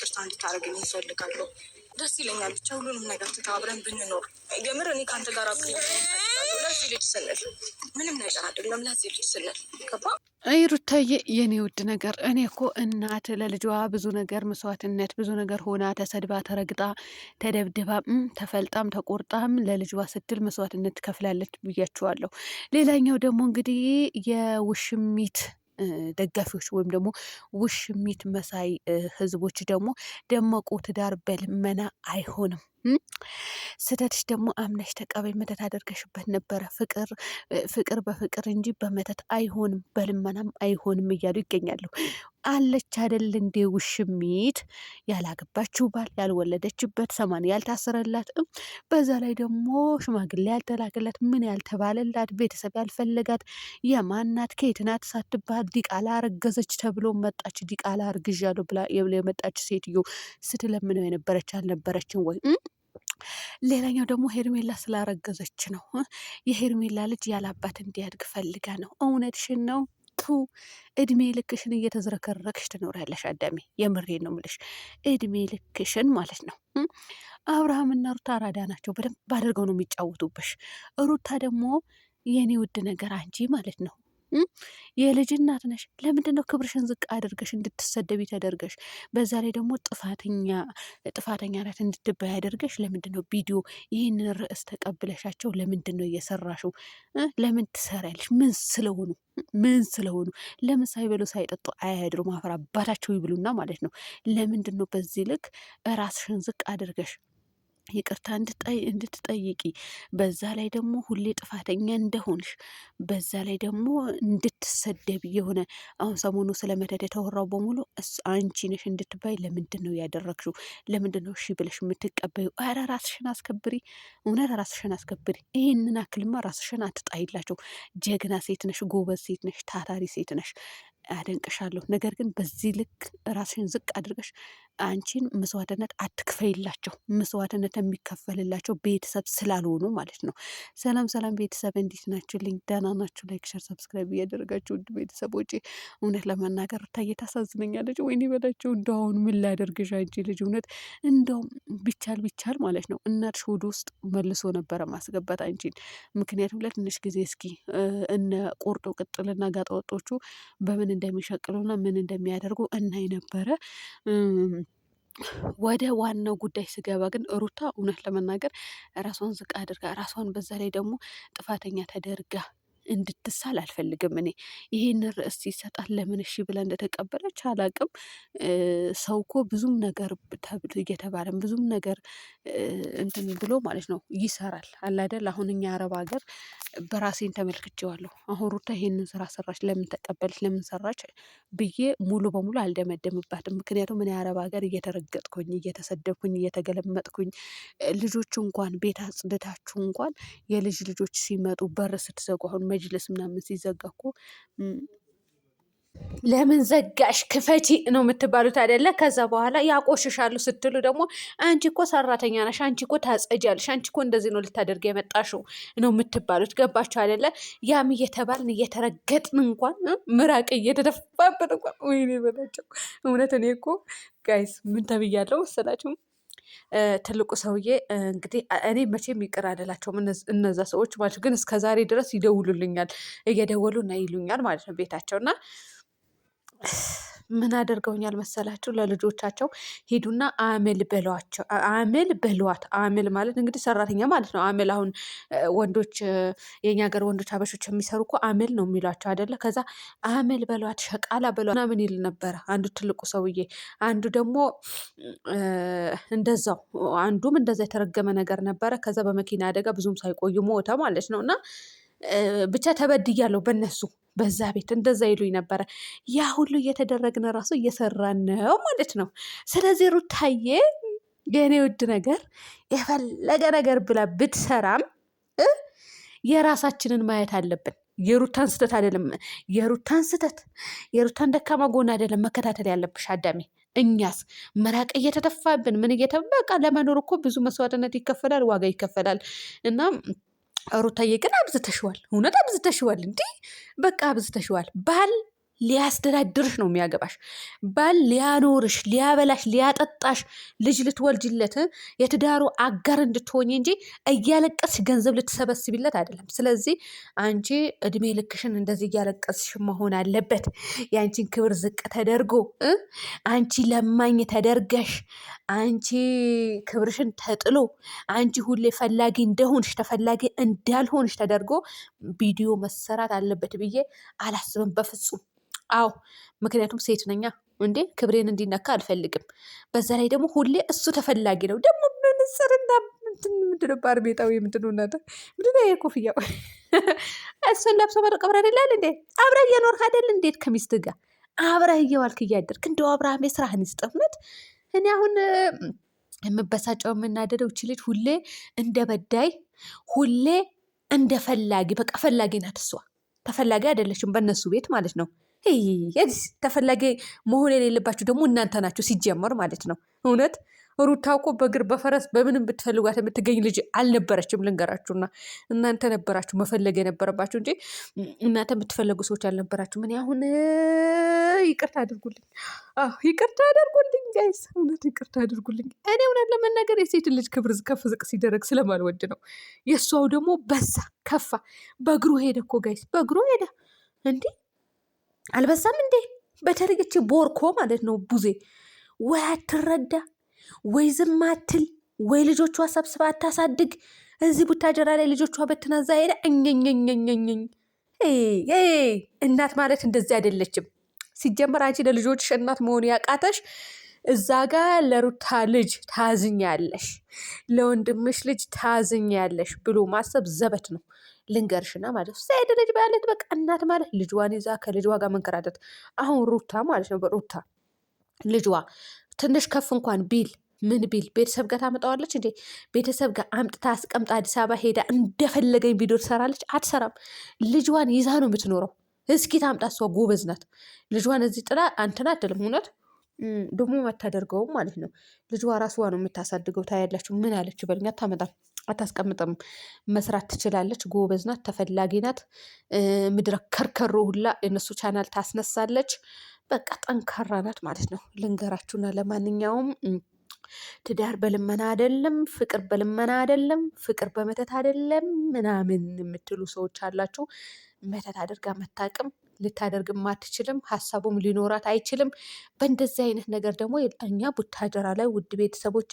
ይቅርታ እንድታደርግልኝ እፈልጋለሁ። ደስ ይለኛል ብቻ ሁሉንም ነገር ተባብረን ብንኖር። የምር እኔ ከአንተ ጋር አብሬ እፈልጋለሁ። ለዚህ ልጅ ስንል ምንም ነገር አይደለም። ለዚህ ልጅ ስንል ገባ። አይ ሩታዬ የኔ ውድ ነገር፣ እኔ እኮ እናት ለልጇ ብዙ ነገር መስዋዕትነት ብዙ ነገር ሆና ተሰድባ ተረግጣ ተደብድባ ተፈልጣም ተቆርጣም ለልጇ ስትል መስዋዕትነት ትከፍላለች ብያችኋለሁ። ሌላኛው ደግሞ እንግዲህ የውሽሚት ደጋፊዎች ወይም ደግሞ ውሽሚት መሳይ ህዝቦች ደግሞ ደመቁ ትዳር በልመና አይሆንም፣ ስተትሽ ደግሞ አምነሽ ተቀበይ፣ መተት አደርገሽበት ነበረ፣ ፍቅር በፍቅር እንጂ በመተት አይሆንም በልመናም አይሆንም እያሉ ይገኛሉ። አለች አደል እንዴ ውሽሚት፣ ያላገባችው ባል ያልወለደችበት 80 ያልታሰረላት፣ በዛ ላይ ደግሞ ሽማግሌ ያልተላከላት ምን ያልተባለላት ቤተሰብ ያልፈለጋት የማናት ከየት ናት ሳትባል ዲቃላ አረገዘች ተብሎ መጣች። ዲቃላ አርግዣለሁ ብላ የመጣች ሴትዮ ስትለምነው የነበረች አልነበረችን ወይ? ሌላኛው ደግሞ ሄርሜላ ስላረገዘች ነው። የሄርሜላ ልጅ ያላባት እንዲያድግ ፈልጋ ነው። እውነትሽን ነው። ቱ እድሜ ልክሽን እየተዝረከረክሽ ትኖሪያለሽ አዳሜ። የምሬን ነው ምልሽ፣ እድሜ ልክሽን ማለት ነው። አብርሃምና ሩታ አራዳ ናቸው። በደንብ አድርገው ነው የሚጫወቱብሽ። ሩታ ደግሞ የኔ ውድ ነገር አንቺ ማለት ነው የልጅ እናት ነሽ። ለምንድን ነው ክብርሽን ዝቅ አድርገሽ እንድትሰደቢ ተደርገሽ፣ በዛ ላይ ደግሞ ጥፋተኛ ናት እንድትባይ አድርገሽ፣ ለምንድን ነው ቪዲዮ ይህንን ርዕስ ተቀብለሻቸው ለምንድን ነው እየሰራሽው? ለምን ትሰሪያለሽ? ምን ስለሆኑ ለምን ሳይበሉ ሳይጠጡ አያድሩ? ማፈር አባታቸው ይብሉና ማለት ነው። ለምንድን ነው በዚህ ልክ ራስሽን ዝቅ አድርገሽ ይቅርታ እንድትጠይቂ፣ በዛ ላይ ደግሞ ሁሌ ጥፋተኛ እንደሆንሽ፣ በዛ ላይ ደግሞ እንድትሰደቢ የሆነ አሁን ሰሞኑ ስለመደድ የተወራው በሙሉ አንቺ ነሽ እንድትባይ ለምንድን ነው ያደረግሽው? ለምንድን ነው እሺ ብለሽ የምትቀበዩ? ኧረ ራስሽን አስከብሪ፣ እውነት ራስሽን አስከብሪ። ይህንን አክልማ ራስሽን አትጣይላቸው። ጀግና ሴት ነሽ፣ ጎበዝ ሴት ነሽ፣ ታታሪ ሴት ነሽ። አደንቅሻለሁ። ነገር ግን በዚህ ልክ ራስሽን ዝቅ አድርገሽ አንቺን መስዋዕትነት አትክፈይላቸው። መስዋዕትነት የሚከፈልላቸው ቤተሰብ ስላልሆኑ ማለት ነው። ሰላም ሰላም ቤተሰብ እንዴት ናችሁልኝ? ደህና ናችሁ? ላይክ ሸር ሰብስክራይብ እያደረጋችሁ ውድ ቤተሰቦቼ፣ እውነት ለመናገር ሩታዬ ታሳዝነኛለች። ወይኔ በላቸው። እንደው አሁን ምን ላደርግሽ አንቺ ልጅ፣ እውነት እንደው ቢቻል ማለት ነው እናትሽ ሆድ ውስጥ መልሶ ነበረ ማስገባት አንቺን። ምክንያቱም ለትንሽ ጊዜ እስኪ እነ ቁርጡ ቅጥልና ጋጠወጦቹ በምን እንደሚሸቅሉና ምን እንደሚያደርጉ እናይ ነበረ። ወደ ዋናው ጉዳይ ስገባ ግን ሩታ እውነት ለመናገር ራሷን ዝቅ አድርጋ ራሷን በዛ ላይ ደግሞ ጥፋተኛ ተደርጋ እንድትሳል አልፈልግም። እኔ ይሄን ርዕስ ሲሰጣት ለምን እሺ ብላ እንደተቀበለች አላቅም። ሰው እኮ ብዙም ነገር እየተባለም ብዙም ነገር እንትን ብሎ ማለት ነው ይሰራል አላደል። አሁን እኛ አረብ ሀገር በራሴን ተመልክቼዋለሁ። አሁን ሩታ ይሄንን ስራ ሰራች፣ ለምን ተቀበለች፣ ለምን ሰራች ብዬ ሙሉ በሙሉ አልደመደምባትም። ምክንያቱም እኔ አረብ ሀገር እየተረገጥኩኝ እየተሰደብኩኝ እየተገለመጥኩኝ ልጆች እንኳን ቤት አጽድታችሁ እንኳን የልጅ ልጆች ሲመጡ በር ስትዘጉ አሁን መጅልስ ምናምን ሲዘጋ እኮ ለምን ዘጋሽ ክፈቺ ነው የምትባሉት አይደለ? ከዛ በኋላ ያቆሽሻሉ ስትሉ ደግሞ አንቺ እኮ ሰራተኛ ነሽ፣ አንቺ እኮ ታጸጃለሽ፣ አንቺ እኮ እንደዚህ ነው ልታደርግ የመጣሽው ነው የምትባሉት። ገባችሁ አይደለ? ያም እየተባልን እየተረገጥን እንኳን ምራቅ እየተደፋብን እንኳን ወይኔ በላቸው። እውነት እኔ እኮ ጋይስ ምን ተብያለሁ መሰላችሁ? ትልቁ ሰውዬ እንግዲህ እኔ መቼም ይቅር አልላቸውም እነዛ ሰዎች ማለት ግን እስከ ዛሬ ድረስ ይደውሉልኛል፣ እየደወሉ እና ይሉኛል ማለት ነው ቤታቸው እና ምን አደርገውኛል መሰላችሁ? ለልጆቻቸው ሂዱና አምል በሏቸው። አምል በሏት። አምል ማለት እንግዲህ ሰራተኛ ማለት ነው። አምል አሁን ወንዶች የኛ ሀገር ወንዶች አበሾች የሚሰሩ እኮ አምል ነው የሚሏቸው አይደለ? ከዛ አምል በሏት፣ ሸቃላ በሏት ምናምን ይል ነበረ አንዱ ትልቁ ሰውዬ። አንዱ ደግሞ እንደዛው አንዱም እንደዛ የተረገመ ነገር ነበረ። ከዛ በመኪና አደጋ ብዙም ሳይቆዩ ሞተ ማለት ነው እና ብቻ ተበድያለሁ በነሱ በዛ ቤት እንደዛ ይሉኝ ነበረ። ያ ሁሉ እየተደረግን ራሱ እየሰራን ነው ማለት ነው። ስለዚህ ሩታዬ የኔ ውድ ነገር የፈለገ ነገር ብላ ብትሰራም የራሳችንን ማየት አለብን። የሩታን ስህተት አይደለም፣ የሩታን ደካማ ጎን አይደለም መከታተል ያለብሽ አዳሜ። እኛስ መራቅ እየተተፋብን ምን በቃ ለመኖር እኮ ብዙ መስዋዕትነት ይከፈላል፣ ዋጋ ይከፈላል እና ሩታዬ ግን አብዝተሽዋል፣ እውነት አብዝተሽዋል። እንዲህ በቃ አብዝተሽዋል። ባል ሊያስተዳድርሽ ነው የሚያገባሽ። ባል ሊያኖርሽ፣ ሊያበላሽ፣ ሊያጠጣሽ፣ ልጅ ልትወልጅለት የትዳሩ አጋር እንድትሆኝ እንጂ እያለቀስሽ ገንዘብ ልትሰበስቢለት አይደለም። ስለዚህ አንቺ እድሜ ልክሽን እንደዚህ እያለቀስሽ መሆን አለበት። የአንቺን ክብር ዝቅ ተደርጎ አንቺ ለማኝ ተደርገሽ፣ አንቺ ክብርሽን ተጥሎ፣ አንቺ ሁሌ ፈላጊ እንደሆንሽ ተፈላጊ እንዳልሆንሽ ተደርጎ ቪዲዮ መሰራት አለበት ብዬ አላስብም በፍጹም። አዎ ምክንያቱም ሴት ነኛ እንዴ፣ ክብሬን እንዲነካ አልፈልግም። በዛ ላይ ደግሞ ሁሌ እሱ ተፈላጊ ነው። ደግሞ ምንስርና ምንድነው ባርቤጣዊ ምንድነው እናንተ ምንድነው ይሄ ኮፍያው? እሱን ለብሶ መቀብር አይደላል እንዴ? አብረህ እየኖርክ አይደል እንዴት ከሚስት ጋር አብረህ እየዋልክ እያደርክ እንደው አብርሃም የስራህን ይስጠፍነት። እኔ አሁን የምበሳጨው የምናደደው እቺ ልጅ ሁሌ እንደ በዳይ፣ ሁሌ እንደ ፈላጊ፣ በቃ ፈላጊ ናት እሷ። ተፈላጊ አይደለችም በእነሱ ቤት ማለት ነው። ተፈላጊ መሆን የሌለባችሁ ደግሞ እናንተ ናችሁ ሲጀመር ማለት ነው። እውነት ሩታ እኮ በእግር በፈረስ በምንም ብትፈልጓት የምትገኝ ልጅ አልነበረችም። ልንገራችሁና እናንተ ነበራችሁ መፈለግ የነበረባችሁ እንጂ እናንተ የምትፈለጉ ሰዎች አልነበራችሁ። ምን አሁን ይቅርታ አድርጉልኝ፣ ይቅርታ አድርጉልኝ ጋይስ፣ እውነት ይቅርታ አድርጉልኝ። እኔ እውነት ለመናገር የሴት ልጅ ክብር ከፍ ዝቅ ሲደረግ ስለማልወድ ነው። የእሷው ደግሞ በዛ ከፋ። በእግሩ ሄደ እኮ ጋይስ፣ በእግሩ ሄደ እንዲህ አልበዛም እንዴ? በተለየች ቦርኮ ማለት ነው ቡዜ ወይ አትረዳ ወይ ዝም አትል ወይ ልጆቿ ሰብስባ አታሳድግ። እዚህ ቡታጀራ ላይ ልጆቿ በትናዛ ሄደ እኘኘኘኘኝ። እናት ማለት እንደዚህ አይደለችም። ሲጀመር አንቺ ለልጆችሽ እናት መሆን ያቃተሽ እዛ ጋ ለሩታ ልጅ ታዝኛለሽ፣ ለወንድምሽ ልጅ ታዝኛለሽ ብሎ ማሰብ ዘበት ነው። ልንገርሽና ማለት ነው ሴት ልጅ ባለት በቃ እናት ማለት ልጇን ይዛ ከልጇ ጋር መንከራተት። አሁን ሩታ ማለት ነው በሩታ ልጇ ትንሽ ከፍ እንኳን ቢል ምን ቢል ቤተሰብ ጋር ታመጣዋለች እንዴ? ቤተሰብ ጋር አምጥታ አስቀምጣ አዲስ አበባ ሄዳ እንደፈለገኝ ቪዲዮ ትሰራለች? አትሰራም። ልጇን ይዛ ነው የምትኖረው። እስኪ ታምጣ፣ እሷ ጎበዝ ናት። ልጇን እዚህ ጥላ አንተና አትልም። እውነት ደግሞ አታደርገውም ማለት ነው። ልጇ ራስዋ ነው የምታሳድገው። ታያላችሁ። ምን አለች በልኛ? አታመጣም፣ አታስቀምጥም። መስራት ትችላለች። ጎበዝ ናት፣ ተፈላጊ ናት። ምድረ ከርከሮ ሁላ የነሱ ቻናል ታስነሳለች። በቃ ጠንካራ ናት ማለት ነው። ልንገራችሁና ለማንኛውም ትዳር በልመና አይደለም፣ ፍቅር በልመና አይደለም፣ ፍቅር በመተት አይደለም ምናምን የምትሉ ሰዎች አላችሁ። መተት አድርጋ መታቅም ልታደርግም አትችልም። ሀሳቡም ሊኖራት አይችልም። በእንደዚህ አይነት ነገር ደግሞ እኛ ቡታጀራ ላይ ውድ ቤተሰቦቼ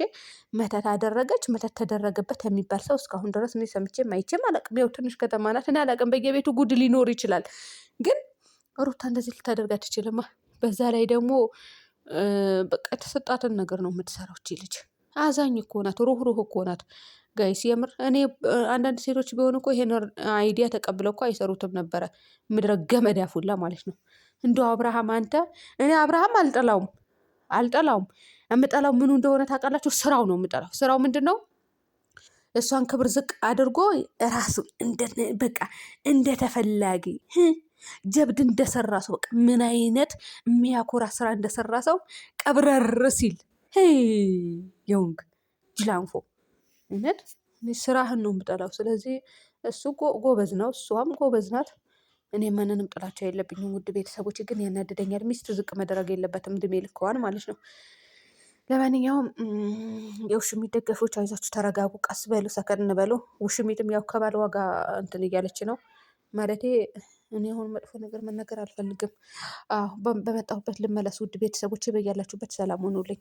መተት አደረገች፣ መተት ተደረገበት የሚባል ሰው እስካሁን ድረስ እኔ ሰምቼም አይቼም አላቅም። ያው ትንሽ ከተማ ናት፣ እኔ አላቅም። በየቤቱ ጉድ ሊኖር ይችላል፣ ግን ሩታ እንደዚህ ልታደርግ አትችልም። በዛ ላይ ደግሞ በቃ የተሰጣትን ነገር ነው የምትሰራው። እቺ ልጅ አዛኝ እኮ ናት፣ ሩህሩህ እኮ ናት ጋይስ። የምር እኔ አንዳንድ ሴቶች ቢሆን እኮ ይሄን አይዲያ ተቀብለው እኮ አይሰሩትም ነበረ። ምድረ ገመድ ያፉላ ማለት ነው። እንደው አብርሃም አንተ፣ እኔ አብርሃም አልጠላውም። የምጠላው ምኑ እንደሆነ ታውቃላችሁ? ስራው ነው የምጠላው። ስራው ምንድን ነው? እሷን ክብር ዝቅ አድርጎ ራሱ በቃ እንደተፈላጊ ጀብድ እንደሰራ ሰው፣ በቃ ምን አይነት የሚያኮራ ስራ እንደሰራ ሰው ቀብረር ሲል የውንግ ጅላንፎ። እውነት ስራህን ነው የምጠላው። ስለዚህ እሱ ጎበዝ ነው፣ እሷም ጎበዝ ናት። እኔ ማንንም ጥላቸው የለብኝም። ውድ ቤተሰቦች ግን ያናድደኛል። ሚስት ዝቅ መደረግ የለበትም እድሜ ልከዋን ማለት ነው። ለማንኛውም የውሽሚት ደጋፊዎች አይዛችሁ ተረጋጉ፣ ቀስ በሉ፣ ሰከን በሉ። ውሽሚትም ያው ከባል ዋጋ እንትን እያለች ነው ማለቴ። እኔ አሁን መጥፎ ነገር መናገር አልፈልግም። በመጣሁበት ልመለስ። ውድ ቤተሰቦች በያላችሁበት ሰላም ሆኑልኝ።